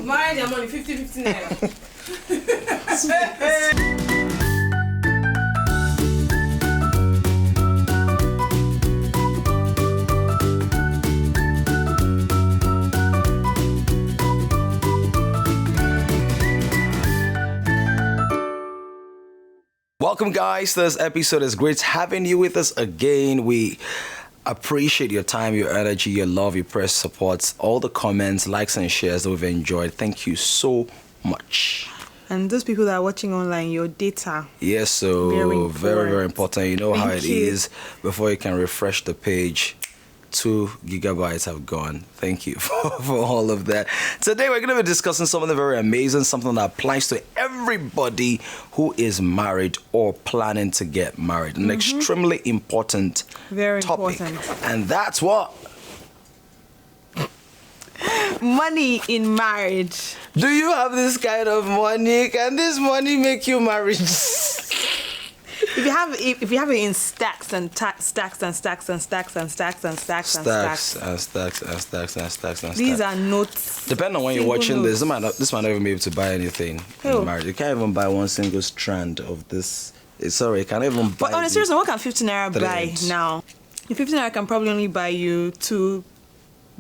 Marriage and money, 50-50 naira. Welcome, guys. This episode is great having you with us again. We appreciate your time, your energy, your love, your press support, all the comments, likes, and shares that we've enjoyed. Thank you so much. And those people that are watching online, your data. Yes, so very important. You know how it is. Before you can refresh the page, 2 gigabytes have gone. Thank you for all of that. Today we're going to be discussing something very amazing, something that applies to everybody who is married or planning to get married. An extremely important topic. And that's what? Money in marriage. Do you have this kind of money? Can this money make you married? If you have it in stacks and stacks and stacks and stacks and stacks and stacks and stacks and stacks and stacks and stacks and these are notes. Depending on when you're watching this might not even be able to buy anything in marriage. You can't even buy one single strand of this. Sorry, you can't even buy. But on a serious note, what can 50 naira buy now? The 50 naira can probably only buy you 2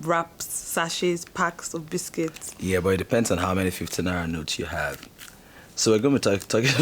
wraps, sachets, packs of biscuits. Yeah, but it depends on how many 50 naira notes you have. So we're going to be talking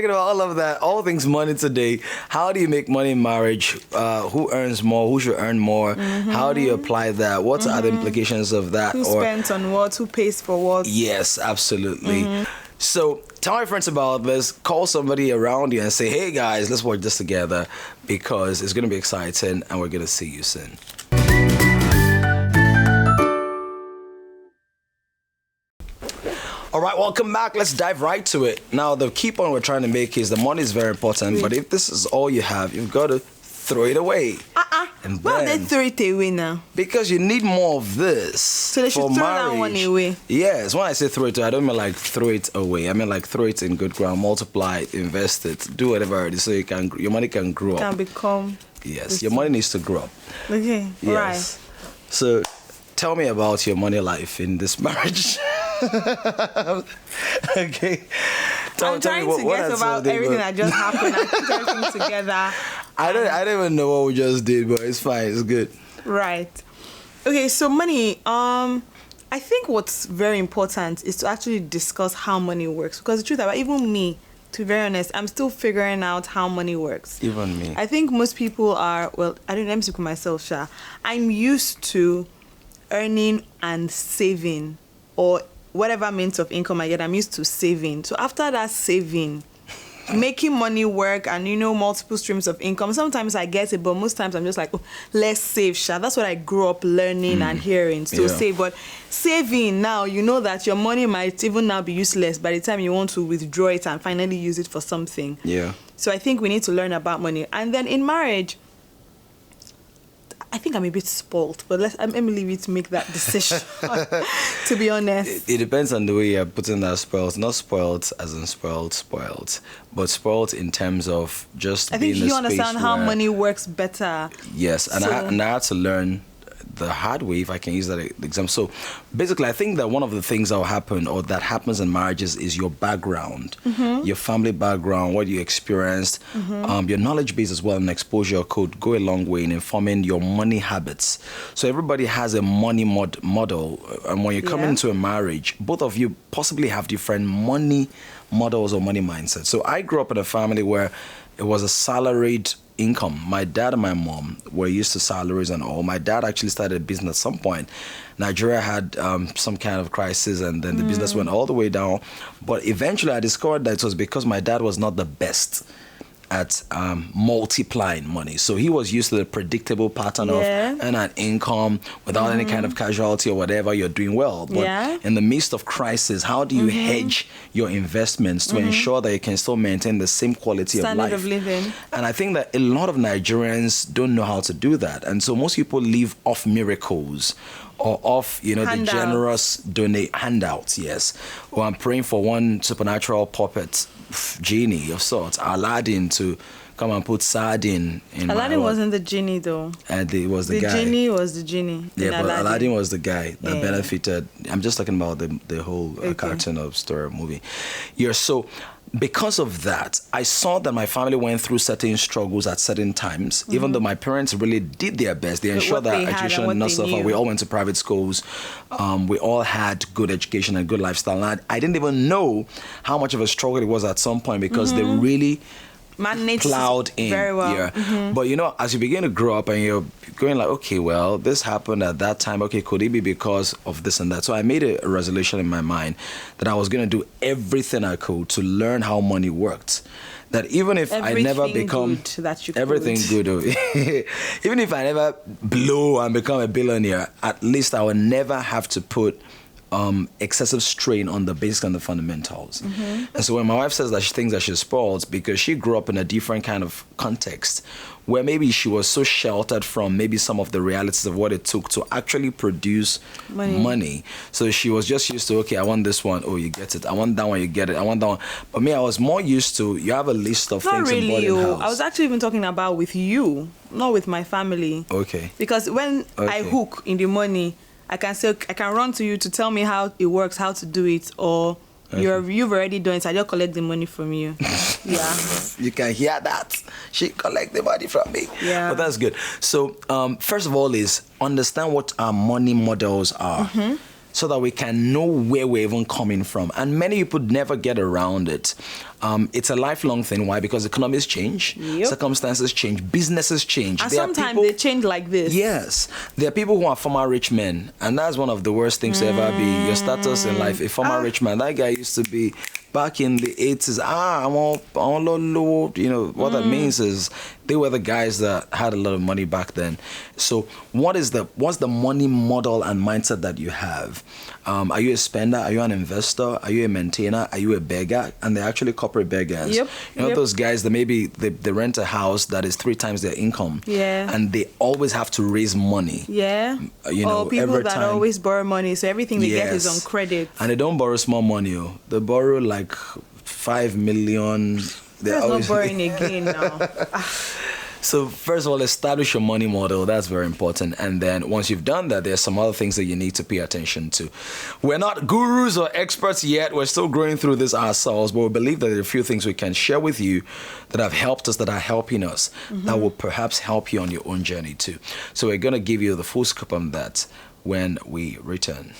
about all of that, all things money today. How do you make money in marriage? Who earns more? Who should earn more? How do you apply that? What are the implications of that? Who spends on what? Who pays for what? Yes, absolutely. So tell my friends about this. Call somebody around you and say, hey guys, let's watch this together because it's going to be exciting and we're going to see you soon. All right, welcome back. Let's dive right to it. Now, the key point we're trying to make is the money is very important, but if this is all you have, you've got to throw it away. And why don't they throw it away now? Because you need more of this. So they should throw that one away. Yes, when I say throw it away, I don't mean like throw it away. I mean like throw it in good ground, multiply it, invest it, do whatever it is so your money can grow up. Can become. Yes, your money needs to grow up. Okay, yes. Right. So tell me about your money life in this marriage. Okay. I'm trying to guess about everything that just happened. I put everything together. I don't even know what we just did, but it's fine. It's good. Right. Okay, so money. I think what's very important is to actually discuss how money works. Because the truth about even me, to be very honest, I'm still figuring out how money works. Even me. I think most people are, let me speak for myself, Sha. I'm used to earning and saving, or whatever means of income I get, I'm used to saving. So after that saving, making money work and, multiple streams of income, sometimes I get it, but most times I'm just like, let's save, Sha. That's what I grew up learning and hearing. So save. But saving now, you know that your money might even now be useless by the time you want to withdraw it and finally use it for something. Yeah. So I think we need to learn about money. And then in marriage, I think I'm a bit spoiled, but let me leave you to make that decision, to be honest. It depends on the way you're putting that spoiled. Not spoiled as in spoiled, but spoiled in terms of just being in a space. I think you understand how money works better. Yes, and I had to learn the hard way, if I can use that example. So basically, I think that one of the things that will happen or that happens in marriages is your background, your family background, what you experienced, your knowledge base as well, and exposure could go a long way in informing your money habits. So everybody has a money model, and when you come into a marriage, both of you possibly have different money models or money mindsets. So I grew up in a family where it was a salaried income. My dad and my mom were used to salaries and all. My dad actually started a business at some point. Nigeria had some kind of crisis, and then the business went all the way down. But eventually I discovered that it was because my dad was not the best at multiplying money. So he was used to the predictable pattern of earn an income without any kind of casualty or whatever, you're doing well. But in the midst of crisis, how do you hedge your investments to ensure that you can still maintain the same quality of life? Standard of living. And I think that a lot of Nigerians don't know how to do that. And so most people live off miracles or of, the Handouts. generous donate handouts, yes. Or I'm praying for one supernatural puppet genie of sorts, Aladdin, to come and put sardine in Aladdin my wasn't the genie though. and it was the The guy. genie was the genie. Yeah, in but Aladdin was the guy that Yeah. benefited. I'm just talking about the whole Okay. cartoon of story movie. Yeah, so because of that, I saw that my family went through certain struggles at certain times, even though my parents really did their best. They ensured what that they had education and did not what they suffer. knew. We all went to private schools. We all had good education and good lifestyle. And I didn't even know how much of a struggle it was at some point because they really managed plowed in. very well. Yeah. But as you begin to grow up and you're going like, okay, well, this happened at that time. Okay, could it be because of this and that? So I made a resolution in my mind that I was going to do everything I could to learn how money worked. That even if I never Everything become good that you everything could. good, even if I never blow and become a billionaire, at least I will never have to put excessive strain on the basics and the fundamentals. And so when my wife says that she thinks that she's spoiled because she grew up in a different kind of context where maybe she was so sheltered from maybe some of the realities of what it took to actually produce money. So she was just used to, okay, I want this one, oh, you get it. I want that one, you get it. I want that one. But me, I was more used to, you have a list of Not things in really. boarding house. I was actually even talking about with you, not with my family. Okay. Because when I Okay. hook in the money, I can say I can run to you to tell me how it works, how to do it, or you've already done it. I just collect the money from you. Yeah. You can hear that. She collect the money from me. Yeah. But that's good. So first of all is understand what our money models are. So that we can know where we're even coming from. And many people never get around it. It's a lifelong thing. Why? Because economies change, Yep. circumstances change, businesses change. And There are sometimes people- they change like this. Yes, there are people who are former rich men, and that's one of the worst things to ever be. Your status in life, a former rich man. That guy used to be back in the 80s. I want low. What that means is they were the guys that had a lot of money back then. So what's the money model and mindset that you have? Are you a spender? Are you an investor? Are you a maintainer? Are you a beggar? And they're actually corporate beggars. Yep. Yep. Those guys that maybe they rent a house that is 3 times their income. Yeah. And they always have to raise money. Yeah. Or people every that time. always borrow money, so everything they get is Yes. on credit. And they don't borrow small money. They borrow like 5 million. They're That's always- not borrowing again now. So first of all, establish your money model. That's very important. And then once you've done that, there's some other things that you need to pay attention to. We're not gurus or experts yet. We're still going through this ourselves, but we believe that there are a few things we can share with you that have helped us, that are helping us, that will perhaps help you on your own journey too. So we're going to give you the full scoop on that when we return.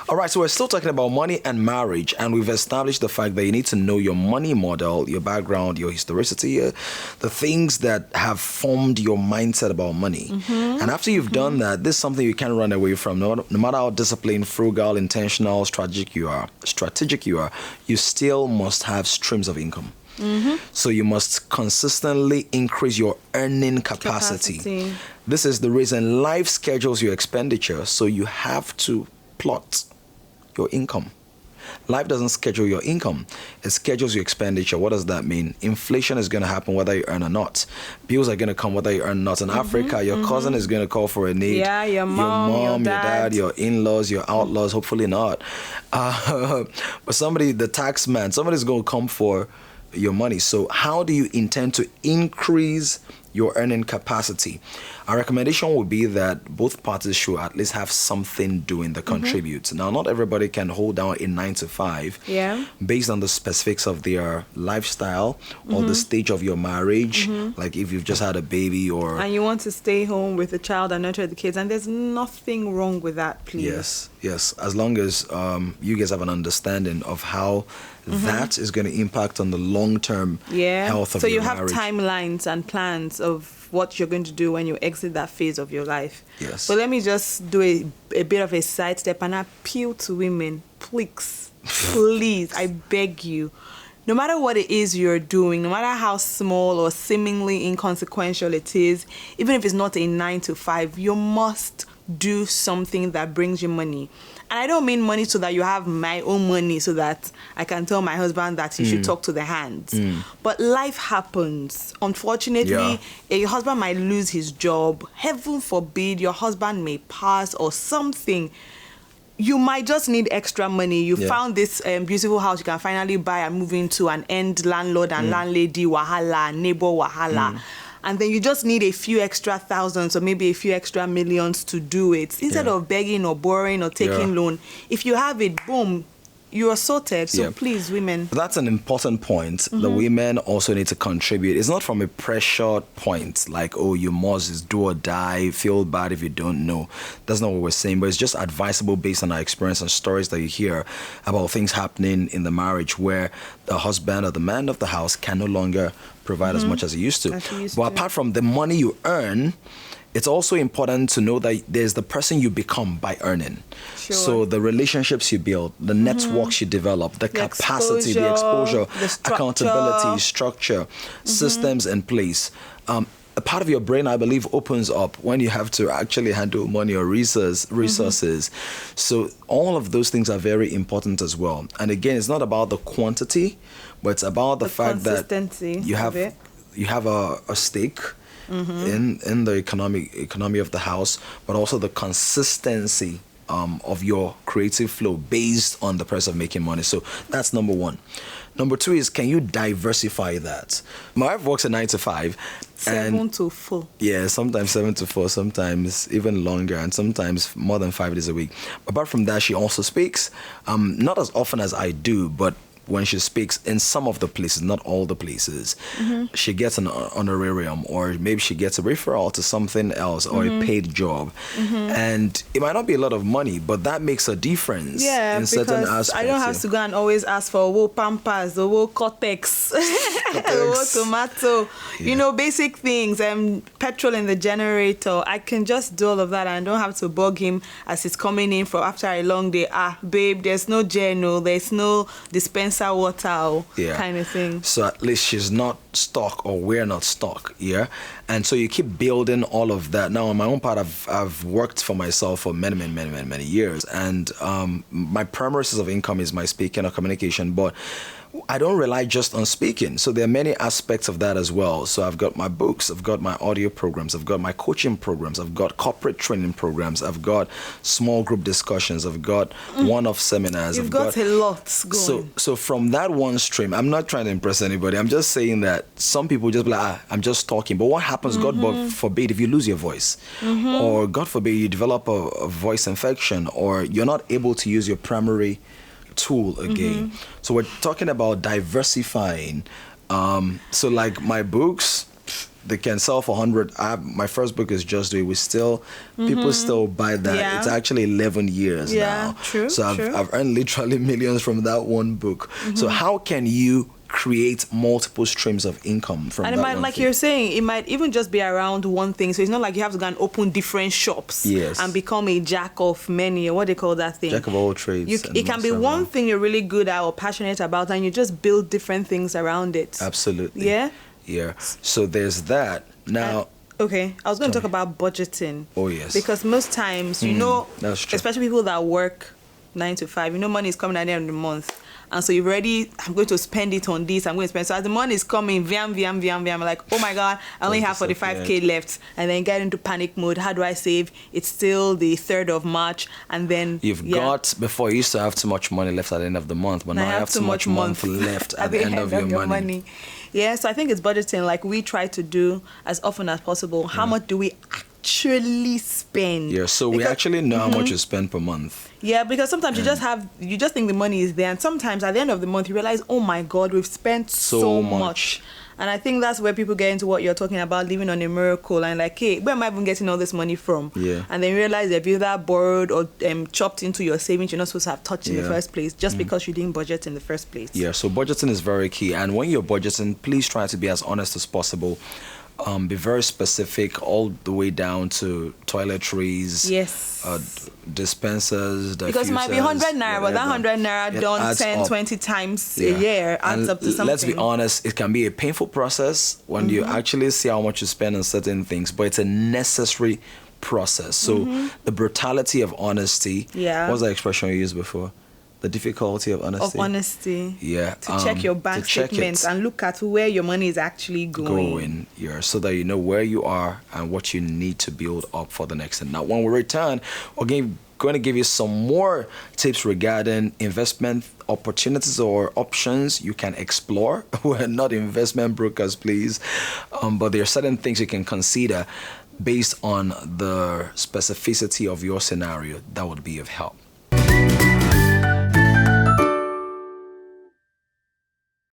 All right, so we're still talking about money and marriage, and we've established the fact that you need to know your money model, your background, your historicity, the things that have formed your mindset about money. And after you've done that, this is something you can't run away from. No matter how disciplined, frugal, intentional, strategic you are, you still must have streams of income. So you must consistently increase your earning capacity. This is the reason life schedules your expenditure, so you have to plot your income. Life doesn't schedule your income, it schedules your expenditure. What does that mean? Inflation is going to happen whether you earn or not. Bills are going to come whether you earn or not. In Africa, your cousin is going to call for a need. Yeah, your mom, your your dad, dad. your in-laws, your outlaws, hopefully not. But the tax man, somebody's going to come for your money. So how do you intend to increase your earning capacity? Our recommendation would be that both parties should at least have something doing that contributes. Now, not everybody can hold down a 9 to 5 based on the specifics of their lifestyle or the stage of your marriage. Like if you've just had a baby And you want to stay home with the child and nurture the kids, and there's nothing wrong with that, please. Yes. As long as you guys have an understanding of how that is going to impact on the long-term health of so your you have marriage. timelines and plans of what you're going to do when you exit that phase of your life. Yes. But let me just do a bit of a sidestep and appeal to women. Please, I beg you. No matter what it is you're doing, no matter how small or seemingly inconsequential it is, even if it's not a 9 to 5, you must do something that brings you money. And I don't mean money so that you have my own money so that I can tell my husband that he should talk to the hands. But life happens. Unfortunately, a husband might lose his job. Heaven forbid, your husband may pass or something. You might just need extra money. You found this beautiful house you can finally buy and move into and end landlord and landlady wahala, neighbor wahala. And then you just need a few extra thousands or maybe a few extra millions to do it. Instead of begging or borrowing or taking loan, if you have it, boom, you are sorted. So please, women. That's an important point. The women also need to contribute. It's not from a pressure point, like, oh, you must do or die, feel bad if you don't know. That's not what we're saying, but it's just advisable based on our experience and stories that you hear about things happening in the marriage where the husband or the man of the house can no longer provide as much as he used to. But apart from the money you earn, it's also important to know that there's the person you become by earning. So the relationships you build, the networks you develop, the capacity, the exposure, accountability, structure, systems in place. A part of your brain, I believe, opens up when you have to actually handle money or resources. So all of those things are very important as well. And again, it's not about the quantity, but it's about the fact that you have a stake in the economy of the house, but also the consistency of your creative flow based on the price of making money. So that's number one. Number two is, can you diversify that? My wife works a 9 to 5. 7 to 4. Yeah, sometimes 7 to 4, sometimes even longer, and sometimes more than 5 days a week. Apart from that, she also speaks, not as often as I do, but when she speaks in some of the places, not all the places, she gets an honorarium, or maybe she gets a referral to something else, or a paid job. And it might not be a lot of money, but that makes a difference in certain aspects. I don't have to go and always ask for Pampers, Cortex, tomato, you know, basic things, petrol in the generator. I can just do all of that, and I don't have to bug him as he's coming in for after a long day. Babe, there's no journal, there's no dispenser water kind of thing. So at least she's not stuck, or we're not stuck. And so you keep building all of that. Now on my own part, I've worked for myself for many years, and my primary source of income is my speaking or communication, but I don't rely just on speaking. So there are many aspects of that as well. So I've got my books, I've got my audio programs, I've got my coaching programs, I've got corporate training programs, I've got small group discussions, I've got one-off seminars. You've got a lot going. So from that one stream, I'm not trying to impress anybody. I'm just saying that some people just be like, I'm just talking. But what happens, God forbid, if you lose your voice, or God forbid you develop a voice infection, or you're not able to use your primary tool again. So we're talking about diversifying. So like my books, they can sell for 100. My first book is Just Do It. We still, people still buy that. It's actually 11 years now. True. So I've earned literally millions from that one book. So how can you create multiple streams of income from that? And it might, like you're saying, it might even just be around one thing. So it's not like you have to go and open different shops and become a jack of many, or what they call that thing. Jack of all trades. It can be one thing you're really good at or passionate about, and you just build different things around it. Absolutely. Yeah. So there's that. Now, okay, I was going to talk about budgeting. Oh, yes. Because most times, you know, that's true. especially people that work 9 to 5, you know, money is coming at the end of the month. And so you've already, I'm going to spend it on this, I'm going to spend. So as the money is coming, I'm like, oh my God, I only have 45K left. And then get into panic mode. How do I save? It's still the 3rd of March. And then you've got, before you used to have too much money left at the end of the month, but now I have too much month left at the end of your money. Yeah, so I think it's budgeting, like we try to do as often as possible. How much do we actually spend? Yeah, so we actually know how much you spend per month. Yeah, because sometimes you just think the money is there, and sometimes at the end of the month you realize, oh my God, we've spent so much. And I think that's where people get into what you're talking about, living on a miracle, and like, hey, where am I even getting all this money from? And then you realize they've either borrowed or chopped into your savings you're not supposed to have touched in the first place, just because you didn't budget in the first place. Yeah, so budgeting is very key. And when you're budgeting, please try to be as honest as possible. Be very specific, all the way down to toiletries, dispensers, because it might be 100 naira, but that 100 naira done 10, 20 times a year adds up to something. Let's be honest, it can be a painful process when you actually see how much you spend on certain things, but it's a necessary process. So the brutality of honesty. Yeah. What was the expression you used before? The difficulty of honesty. Of honesty. Yeah. To check your bank statements and look at where your money is actually going. Yeah, so that you know where you are and what you need to build up for the next thing. Now, when we return, we're going to give you some more tips regarding investment opportunities or options you can explore. We're not investment brokers, please, but there are certain things you can consider based on the specificity of your scenario that would be of help.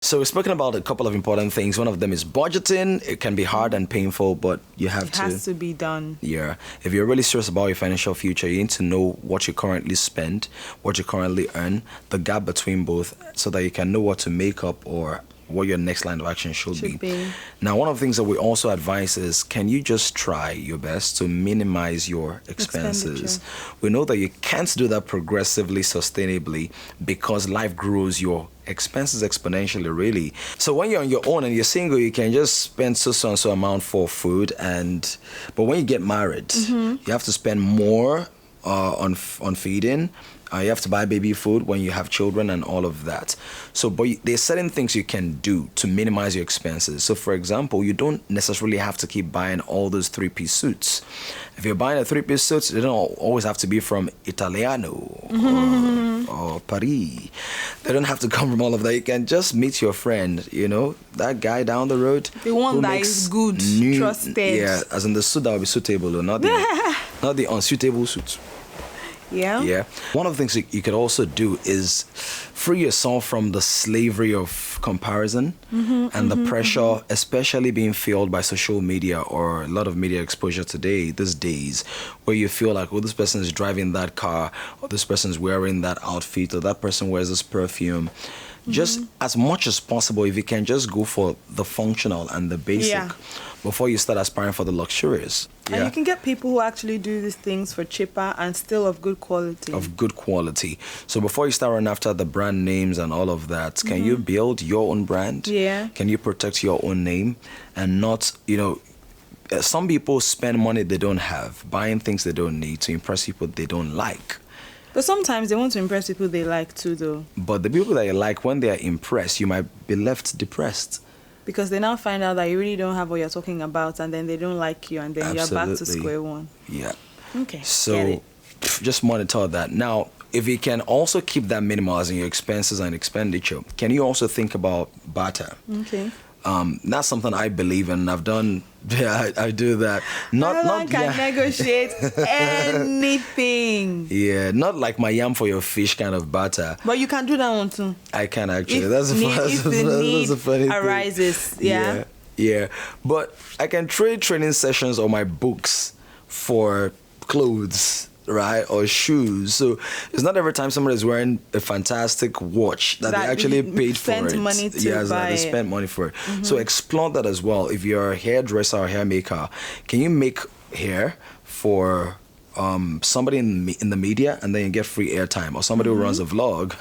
So we've spoken about a couple of important things. One of them is budgeting. It can be hard and painful, but you have to. It has to be done. Yeah. If you're really serious about your financial future, you need to know what you currently spend, what you currently earn, the gap between both, so that you can know what to make up or what your next line of action should be. Now, one of the things that we also advise is, can you just try your best to minimize your expenses? We know that you can't do that progressively, sustainably, because life grows your expenses exponentially, really. So when you're on your own and you're single, you can just spend so and so amount for food, but when you get married, you have to spend more on feeding. You have to buy baby food when you have children and all of that. So, but there's certain things you can do to minimize your expenses. So, for example, you don't necessarily have to keep buying all those 3-piece suits. If you're buying a 3-piece suit, they don't always have to be from Italiano or Paris. They don't have to come from all of that. You can just meet your friend, that guy down the road. The one that is good, trusted. Yeah, as in the suit that will be suitable, or not the unsuitable suit. Yeah. One of the things you could also do is free yourself from the slavery of comparison and the pressure, especially being fueled by social media or a lot of media exposure these days, where you feel like, this person is driving that car, or this person is wearing that outfit, or that person wears this perfume. Just as much as possible, if you can just go for the functional and the basic before you start aspiring for the luxurious. And you can get people who actually do these things for cheaper and still of good quality. So before you start running after the brand names and all of that, can you build your own brand? Yeah. Can you protect your own name and not, some people spend money they don't have, buying things they don't need to impress people they don't like. But sometimes they want to impress people they like too, though. But the people that you like, when they are impressed, you might be left depressed. Because they now find out that you really don't have what you're talking about, and then they don't like you, and then you're back to square one. Yeah. Okay. So just monitor that. Now, if you can also keep that minimizing your expenses and expenditure, can you also think about barter? Okay. That's something I believe in. I've done. Yeah, I do that. Not can negotiate anything. Yeah, not like my yam for your fish kind of barter. But you can do that one too. I can actually. If the need arises. Yeah. Yeah. But I can trade training sessions or my books for clothes. Right, or shoes. So it's not every time somebody is wearing a fantastic watch that they actually paid for it. Money to buy they spent money for it. So explore that as well. If you're a hairdresser or hair maker, can you make hair for somebody in the media, and then you get free airtime, or somebody who runs a vlog,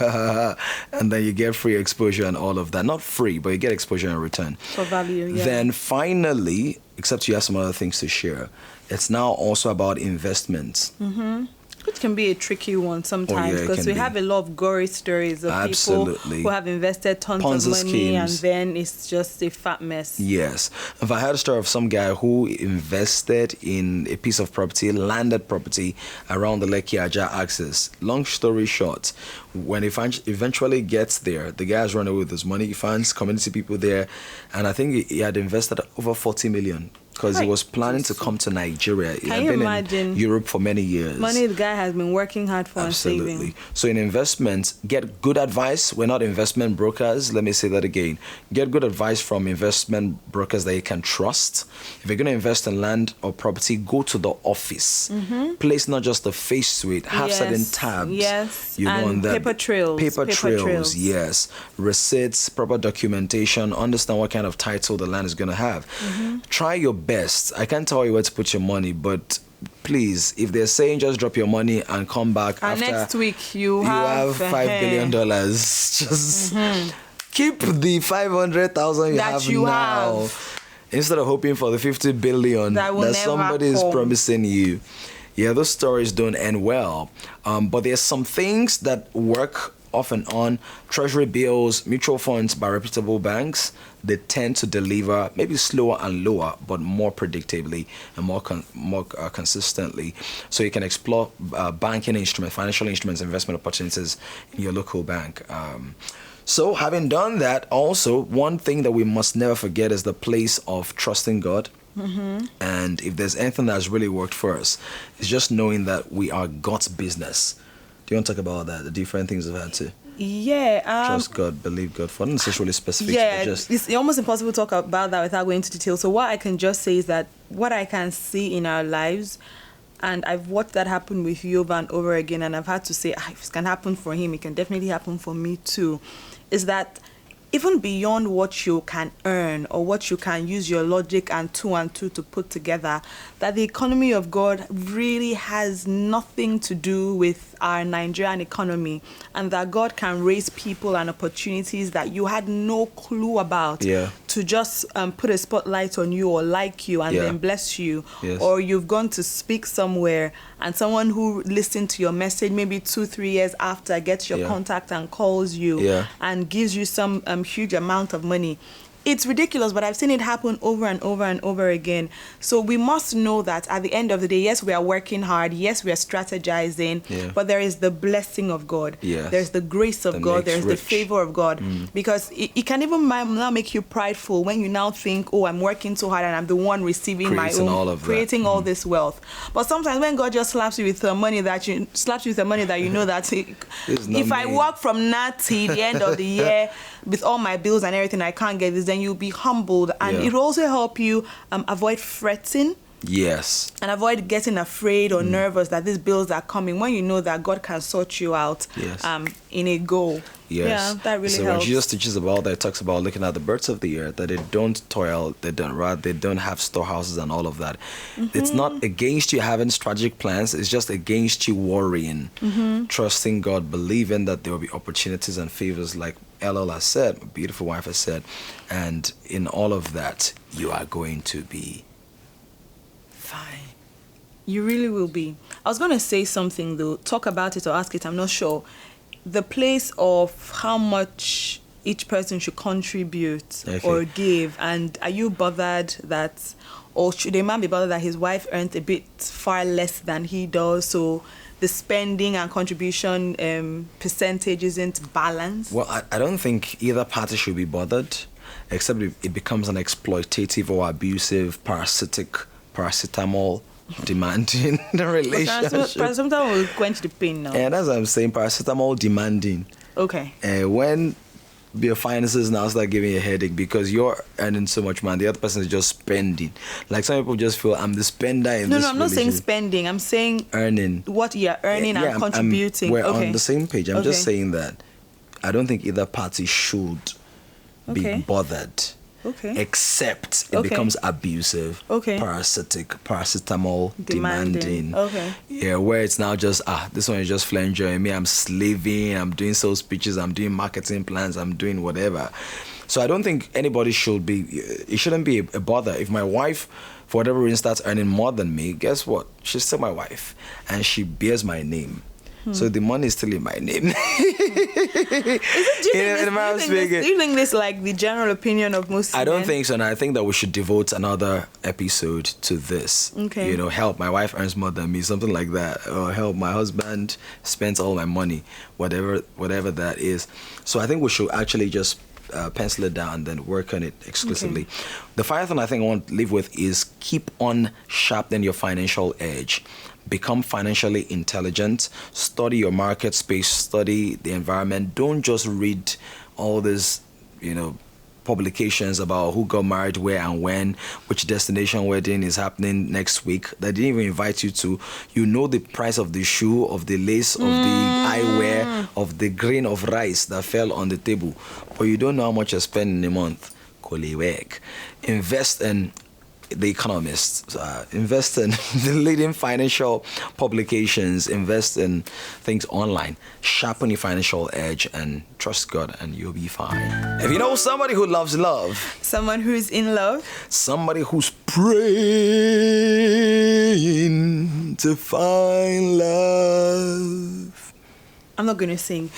and then you get free exposure and all of that. Not free, but you get exposure in return. For value, yeah. Then finally, except you have some other things to share, it's now also about investments. Which can be a tricky one sometimes, because we have a lot of gory stories of people who have invested tons of money and then it's just a fat mess. Yes. If I heard a story of some guy who invested in a piece of property, landed property around the Lekki Ajah axis. Long story short, when he eventually gets there, the guy has run away with his money. He finds community people there, and I think he had invested over 40 million. Because he was planning to come to Nigeria. He had been in Europe for many years. Money the guy has been working hard for and saving. So in investments, get good advice. We're not investment brokers. Let me say that again. Get good advice from investment brokers that you can trust. If you're going to invest in land or property, go to the office. Place not just the face to it. Have certain tabs. Yes. And paper trails. Paper trails, yes. Receipts, proper documentation. Understand what kind of title the land is going to have. Try your best. I can't tell you where to put your money, but please, if they're saying just drop your money and come back and after next week you have $5 billion, just keep the 500,000 you have now. Instead of hoping for the 50 billion That will that never somebody is come. promising you. Yeah, those stories don't end well. But there's some things that work off and on. Treasury bills, mutual funds by reputable banks, they tend to deliver maybe slower and lower, but more predictably and more consistently. So you can explore banking instruments, financial instruments, investment opportunities in your local bank. So having done that, also, one thing that we must never forget is the place of trusting God. And if there's anything that's really worked for us, it's just knowing that we are God's business. Do you want to talk about that? The different things we've had to Yeah. trust God, believe God for? Not necessarily specific, Yeah, but just it's almost impossible to talk about that without going into detail. So what I can just say is that what I can see in our lives, and I've watched that happen with you over and over again, and I've had to say, if it can happen for him, it can definitely happen for me too, is that even beyond what you can earn or what you can use your logic and two to put together, that the economy of God really has nothing to do with our Nigerian economy, and that God can raise people and opportunities that you had no clue about to just put a spotlight on you or like you and then bless you. Yes. Or you've gone to speak somewhere and someone who listened to your message maybe 2-3 years after gets your contact and calls you and gives you some huge amount of money. It's ridiculous, but I've seen it happen over and over and over again. So we must know that at the end of the day, yes, we are working hard. Yes, we are strategizing, but there is the blessing of God. Yes. There's the grace of God. There's the favor of God. Because it can even now make you prideful when you now think, oh, I'm working so hard and I'm the one receiving Creating my own, all of that. creating all this wealth. But sometimes when God just slaps you with the money that you know that if I work from now till the end of the year with all my bills and everything, I can't get this, then you'll be humbled, and it will also help you avoid fretting. Yes. And avoid getting afraid or nervous that these bills are coming when you know that God can sort you out in a go. Yes. Yeah, that really so helps. when Jesus teaches about that, it talks about looking at the birds of the air, that they don't toil, they don't rot, they don't have storehouses and all of that. It's not against you having strategic plans, it's just against you worrying, trusting God, believing that there will be opportunities and favors, like LL has said, my beautiful wife has said, and in all of that, you are going to be fine. You really will be. I was going to say something though, talk about it or ask it, I'm not sure. The place of how much each person should contribute or give, and are you bothered that, or should a man be bothered that his wife earns a bit far less than he does, so the spending and contribution percentage isn't balanced? Well, I don't think either party should be bothered, except if it becomes an exploitative or abusive, paracetamol demanding the relationship. Sometimes will quench the pain now. And as I'm saying, paracetamol demanding. Okay. When your finances now start giving you a headache because you're earning so much money, the other person is just spending. Like some people just feel I'm the spender in this No, I'm not saying relationship. spending. I'm saying Earning. what you're earning and contributing. We're on the same page. I'm just saying that I don't think either party should be bothered. Okay. Except it becomes abusive, paracetamol demanding. Okay. Yeah, where it's now just, this one is just flange me, I'm slaving, I'm doing sales pitches, I'm doing marketing plans, I'm doing whatever. So I don't think anybody should be, it shouldn't be a bother. If my wife, for whatever reason, starts earning more than me, guess what? She's still my wife, and she bears my name. So the money is still in my name. Do you think this like the general opinion of most I don't men? think so, and I think that we should devote another episode to this. Okay. You know, help my wife earns more than me, something like that, or help my husband spends all my money, whatever that is. So I think we should actually just pencil it down and then work on it exclusively. Okay. The final thing I think I want to leave with is keep on sharpening your financial edge. Become financially intelligent, study your market space, study the environment. Don't just read all this, publications about who got married where and when, which destination wedding is happening next week that didn't even invite you to. You know the price of the shoe, of the lace, of the eyewear, of the grain of rice that fell on the table, but you don't know how much you're spending a month. Invest in The Economist. Invest in the leading financial publications. Invest in things online. Sharpen your financial edge and trust God, and you'll be fine. If you know somebody who loves love, someone who's in love, somebody who's praying to find love, I'm not going to sing.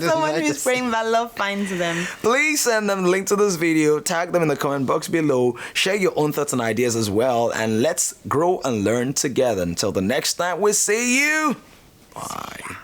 Someone who's praying that love finds them. Please send them the link to this video, tag them in the comment box below, share your own thoughts and ideas as well, and let's grow and learn together. Until the next time we see you, bye.